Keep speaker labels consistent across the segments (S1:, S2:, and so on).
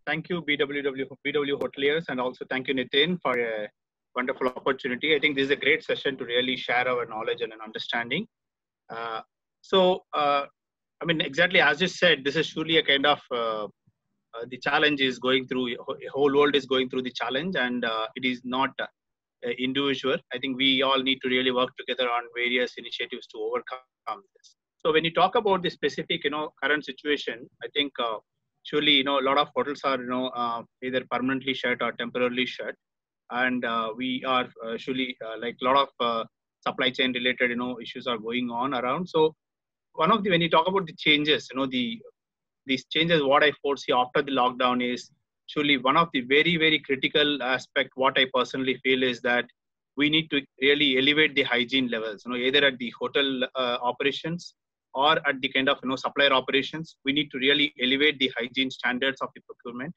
S1: Thank you, BW Hoteliers, and also thank you, Nitin, for a wonderful opportunity. I think this is a great session to really share our knowledge and an understanding. Uh, I mean, exactly as you said, this is surely a kind of the challenge is going through, a whole world is going through the challenge, and it is not individual. I think we all need to really work together on various initiatives to overcome this. So when you talk about the specific, current situation, I think surely, a lot of hotels are, either permanently shut or temporarily shut, and we are surely like a lot of supply chain related, issues are going on around. So one of the when you talk about the changes, these changes, what I foresee after the lockdown is surely one of the very, very critical aspect. What I personally feel is that we need to really elevate the hygiene levels, either at the hotel operations or at the kind of, supplier operations. We need to really elevate the hygiene standards of the procurement.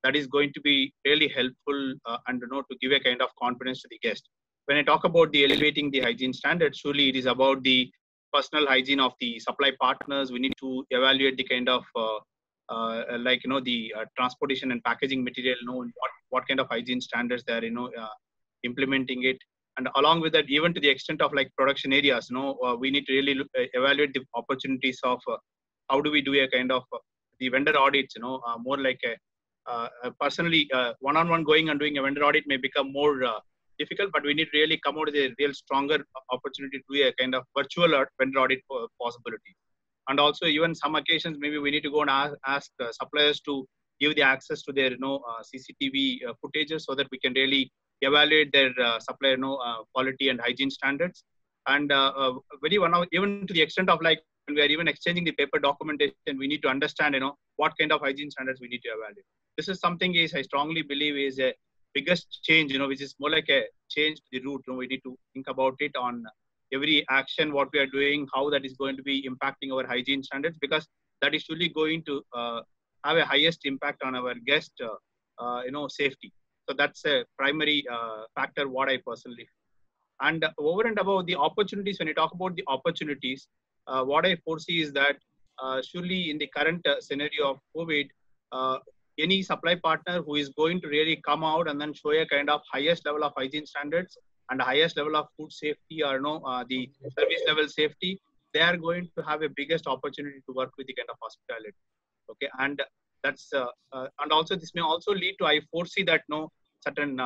S1: That is going to be really helpful and, to give a kind of confidence to the guest. When I talk about the elevating the hygiene standards, surely it is about the personal hygiene of the supply partners. We need to evaluate the kind of the transportation and packaging material, what kind of hygiene standards they are implementing it. And along with that, even to the extent of like production areas, we need to really evaluate the opportunities of how do we do a kind of the vendor audits, more like a personally one-on-one going and doing a vendor audit may become more difficult, but we need to really come out with a real stronger opportunity to do a kind of virtual vendor audit possibility. And also, even some occasions, maybe we need to go and ask suppliers to give the access to their, CCTV footages so that we can really evaluate their supplier, quality and hygiene standards. And very one of, even to the extent of like when we are even exchanging the paper documentation, we need to understand, what kind of hygiene standards we need to evaluate. This is something is I strongly believe is a biggest change, which is more like a change to the route. We need to think about it on every action, what we are doing, how that is going to be impacting our hygiene standards, because that is truly going to have a highest impact on our guest, safety. So that's a primary factor, what I personally feel. And over and above the opportunities, when you talk about the opportunities, what I foresee is that surely in the current scenario of COVID, any supply partner who is going to really come out and then show a kind of highest level of hygiene standards and the highest level of food safety or the service level safety, they are going to have a biggest opportunity to work with the kind of hospitality. Okay, and that's and also this may also lead to, I foresee that certain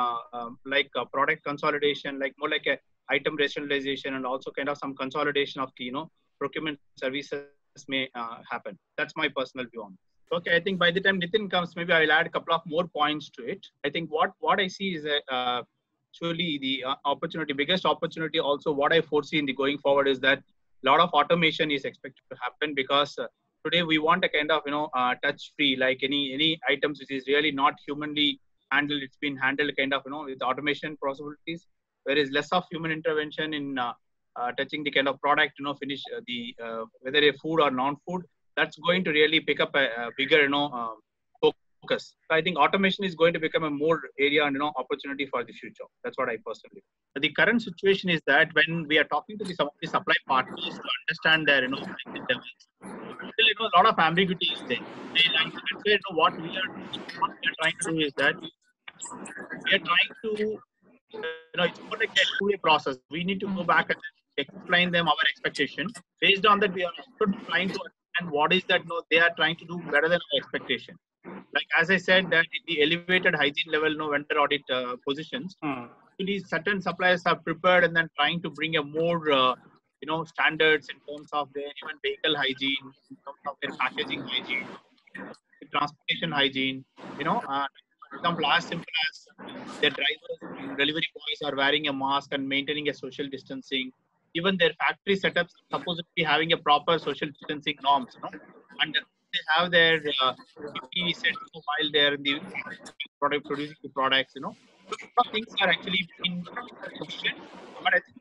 S1: product consolidation, like more like a item rationalization, and also kind of some consolidation of the procurement services may happen. That's my personal view on it. Okay, I think by the time Nitin comes, maybe I'll add a couple of more points to it. I think what I see is that surely the opportunity, biggest opportunity also what I foresee in the going forward is that a lot of automation is expected to happen, because today we want a kind of touch free, like any items which is really not humanly handled, it's been handled kind of with automation possibilities. There is less of human intervention in touching the kind of product, finish whether a food or non-food. That's going to really pick up a bigger focus. So I think automation is going to become a more area and opportunity for the future. That's what I personally. The current situation is that when we are talking to some of the supply partners to understand their still a lot of ambiguity is there. That's where, what we are trying to do is that we are trying to it's more like a two-way process. We need to go back and explain them our expectation. Based on that, we are also trying to understand what is that they are trying to do better than our expectation. Like as I said, that in the elevated hygiene level, vendor audit positions, these certain suppliers are prepared and then trying to bring a more standards in terms of their even vehicle hygiene, in terms of their packaging hygiene, transportation hygiene. For example, as simple as their drivers, delivery boys are wearing a mask and maintaining a social distancing. Even their factory setups are supposed to be having a proper social distancing norms, and they have their PPE set while they're in the product producing the products. So a lot of things are actually in position, but I think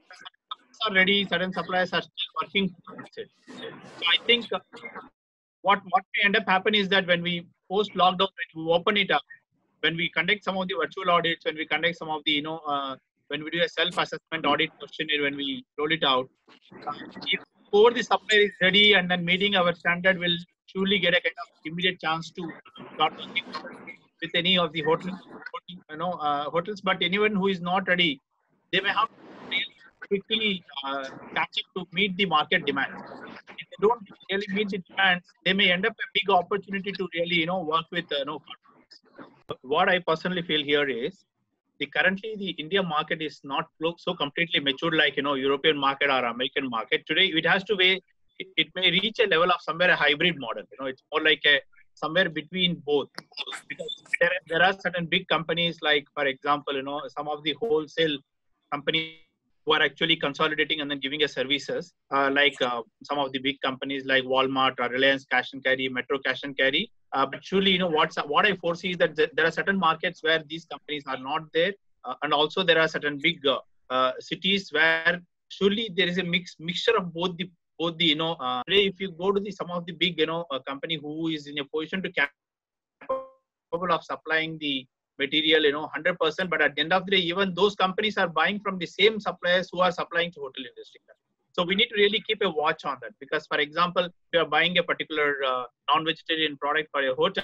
S1: some are ready. Certain suppliers are still working towards it. So I think what may end up happening is that when we post lockdown, when we open it up, when we conduct some of the virtual audits, when we conduct some of the, when we do a self-assessment audit questionnaire, when we roll it out, if before the supplier is ready and then meeting our standard will surely get a kind of immediate chance to start working. with any of the hotels, but anyone who is not ready, they may have to really quickly catch up to meet the market demands. If they don't really meet the demands, they may end up a big opportunity to really, work with, what I personally feel here is currently the India market is not so completely matured like European market or American market. Today it has to be it may reach a level of somewhere a hybrid model. It's more like a somewhere between both, because there are certain big companies like, for example, some of the wholesale companies who are actually consolidating and then giving us services, like some of the big companies like Walmart or Reliance Cash and Carry, Metro Cash and Carry. But surely, what I foresee is that there are certain markets where these companies are not there, and also there are certain big cities where surely there is a mixture of both the today if you go to some of the big company who is in a position to capable of supplying the material 100%, but at the end of the day even those companies are buying from the same suppliers who are supplying to hotel industry. So we need to really keep a watch on that, because for example, if you are buying a particular non-vegetarian product for a hotel,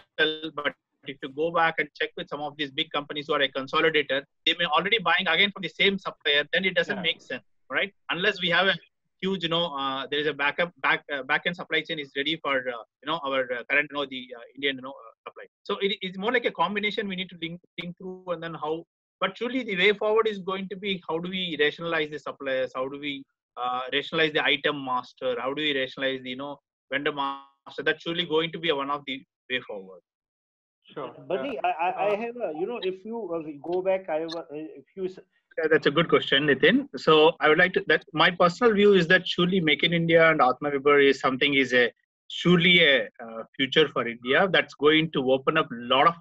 S1: but if you go back and check with some of these big companies who are a consolidator, they may already buying again from the same supplier, then it doesn't make sense, right? Unless we have a huge, there is a back-end supply chain is ready for, our current, the Indian, supply. So it's more like a combination we need to think through, and then how, but surely the way forward is going to be how do we rationalize the suppliers? How do we rationalize the item master? How do we rationalize the, vendor master? That's surely going to be one of the way forward.
S2: Sure. Buddy, I have a, if you go back, I have if you.
S1: Yeah, that's a good question, Nitin. So I would like to, that my personal view is that surely Make in India and Atmanirbhar is something surely a future for India that's going to open up a lot of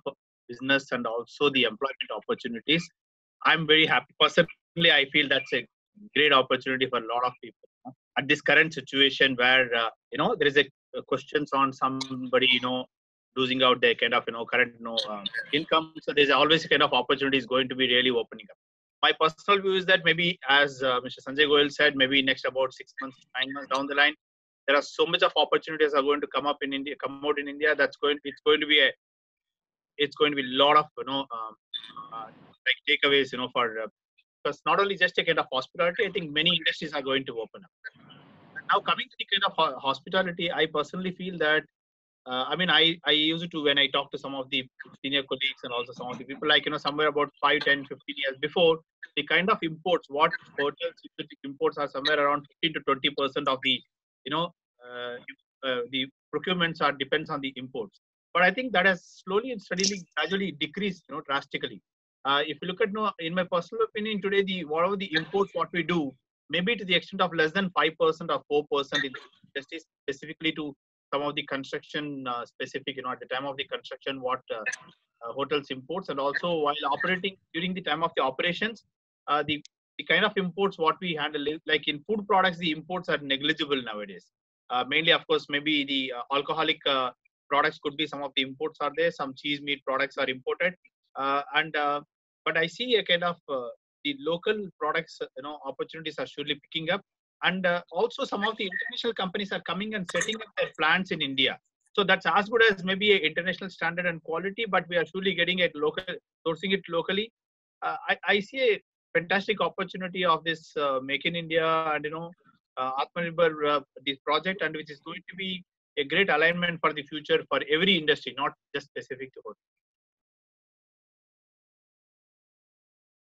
S1: business and also the employment opportunities. I'm very happy. Personally, I feel that's a great opportunity for a lot of people at this current situation where there is a questions on somebody losing out their kind of current income. So there's always a kind of opportunities going to be really opening up. My personal view is that maybe, as Mr. Sanjay Goyal said, maybe next about 6 months, 9 months down the line, there are so much of opportunities are going to come out in India. It's going to be a lot of like takeaways for because not only just a kind of hospitality, I think many industries are going to open up. Now coming to the kind of hospitality, I personally feel that I used to, when I talk to some of the senior colleagues and also some of the people, like, somewhere about 5, 10, 15 years before, the kind of imports, what hotels imports are somewhere around 15 to 20% of the, the procurements depends on the imports. But I think that has slowly and steadily, gradually decreased, drastically. If you look at, in my personal opinion, today, whatever the imports, what we do, maybe to the extent of less than 5% or 4% in industry, specifically to some of the construction specific, at the time of the construction, what hotels imports, and also while operating during the time of the operations, the kind of imports what we handle, like in food products, the imports are negligible nowadays. Mainly, of course, maybe the alcoholic products could be some of the imports are there. Some cheese meat products are imported, but I see a kind of the local products, opportunities are surely picking up. And also some of the international companies are coming and setting up their plants in India. So that's as good as maybe an international standard and quality, but we are surely getting it sourcing it locally. I see a fantastic opportunity of this Make in India and, Atmanirbhar, this project, and which is going to be a great alignment for the future for every industry, not just specific to hotels.